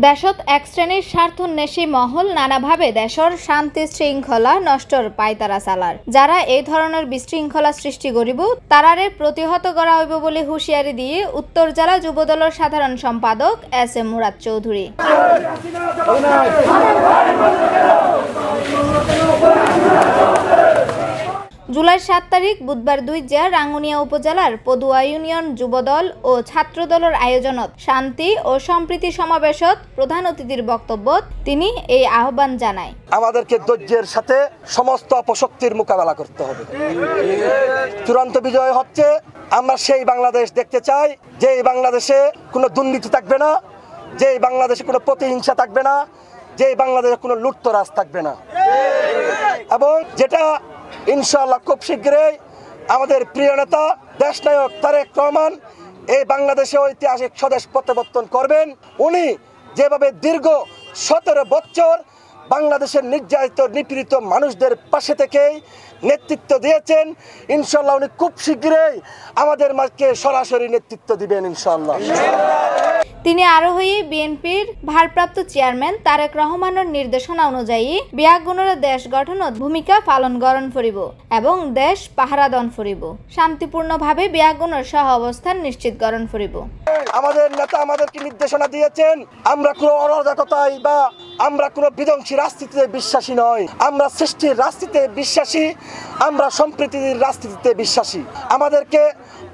দেশত এক শ্রেণীর স্বার্থন্বেষী মহল নানাভাবে দেশর শান্তি শৃঙ্খলা নষ্টর পায়তারা চালার। যারা এই ধরনের বিশৃঙ্খলা সৃষ্টি করিব তারারে প্রতিহত করা হইব বলে হুঁশিয়ারি দিয়ে উত্তর জেলা যুবদলের সাধারণ সম্পাদক এস.এম. মুরাদ চৌধুরী। জুলাই ৭ তারিখ বুধবার ২ রাঙ্গুনিয়া উপজেলার পদুয়া ইউনিয়ন যুবদল ও ছাত্রদলের আয়োজনত শান্তি ও সম্প্রীতি সমাবেশত প্রধান অতিথির বক্তব্যত তিনি এই আহ্বান জানায়। আমাদেরকে ধৈর্যের সাথে সমস্ত অপশক্তির মোকাবেলা করতে হবে। চূড়ান্ত বিজয় হচ্ছে আমরা সেই বাংলাদেশ দেখতে চাই যে এই বাংলাদেশে কোনো দুর্নীতি থাকবে না, যে এই বাংলাদেশে কোনো প্রতিহিংসা থাকবে না, যে এই বাংলাদেশে কোনো লুটতরাজ থাকবে না, এবং যেটা ইনশাআল্লাহ খুব শীঘ্রই আমাদের প্রিয় নেতা দেশনায়ক তারেক রহমান এই বাংলাদেশে ঐতিহাসিক স্বদেশ প্রত্যাবর্তন করবেন। উনি যেভাবে দীর্ঘ ১৭ বছর বাংলাদেশের নির্যাতিত নিপীড়িত মানুষদের পাশে থেকেই নেতৃত্ব দিয়েছেন, ইনশাআল্লাহ উনি খুব শীঘ্রই আমাদের মাঝে সরাসরি নেতৃত্ব দিবেন ইনশাআল্লাহ। তিনি আরো হয়ে বিএনপির ভারপ্রাপ্ত চেয়ারম্যান তারেক রহমানের নির্দেশনা অনুযায়ী বিয়াগুণের দেশ গঠনত ভূমিকা পালন করণ করিব এবং দেশ পাহারাদন করিব, শান্তিপূর্ণভাবে বিয়াগুণের সহ অবস্থান নিশ্চিতকরণ করিব। আমাদের নেতা আমাদেরকে নির্দেশনা দিয়েছেন, আমরা কোনো অরাজকতায় বা আমরা কোনো বিধ্বংসী রাজনীতিতে বিশ্বাসী নয়, আমরা সৃষ্টির রাজনীতিতে বিশ্বাসী, আমরা সম্প্রীতির রাজনীতিতে বিশ্বাসী। আমাদেরকে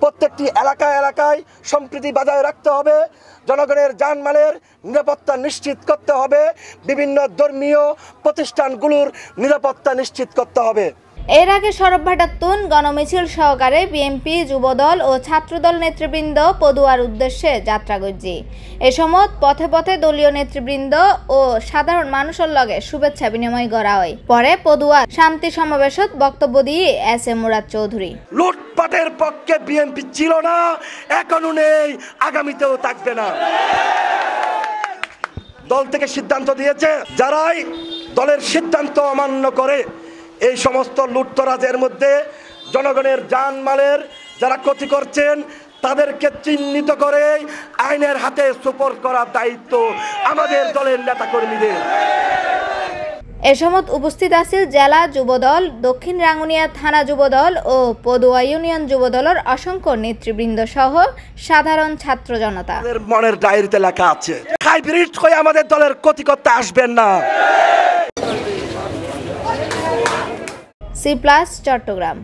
প্রত্যেকটি এলাকায় সম্প্রীতি বজায় রাখতে হবে, জনগণের জানমালের নিরাপত্তা নিশ্চিত করতে হবে, বিভিন্ন ধর্মীয় প্রতিষ্ঠানগুলোর নিরাপত্তা নিশ্চিত করতে হবে। এর আগে সরব ভাটাত্তুন গণমিছিল সহকারে বিএনপি যুবদল ও ছাত্রদল নেতৃবৃন্দ পদুয়ার উদ্দেশ্যে যাত্রা করছে। এ সময় পথে পথে দলীয় নেতৃবৃন্দ ও সাধারণ মানুষের লগে শুভেচ্ছা বিনিময় করা হয়। পরে পদুয়া শান্তি সমাবেশত বক্তব্য দিয়ে এস.এম. মুরাদ চৌধুরী লুটপাটের পক্ষে বিএনপি ছিল না, এখনো নেই, আগামীতেও থাকবে না। দল থেকে সিদ্ধান্ত দিয়েছে যারাই দলের সিদ্ধান্ত অমান্য করে এই সমস্ত লুটতরাজের মধ্যে জনগণের জানমালের যারা ক্ষতি করছেন তাদেরকে চিহ্নিত করে আইনের হাতে সুপর্দ করার দায়িত্ব আমাদের দলের নেতাকর্মীদের। এ সময় উপস্থিত আছিল জেলা যুবদল, দক্ষিণ রাঙ্গুনিয়া থানা যুবদল ও পদুয়া ইউনিয়ন যুবদলের অসংখ্য নেতৃবৃন্দ সহ সাধারণ ছাত্র জনতা। মনের ডায়েরিতে লেখা আছে, হাইব্রিড হয়ে আমাদের দলের ক্ষতি করতে আসবেন না। C+ চট্টগ্রাম।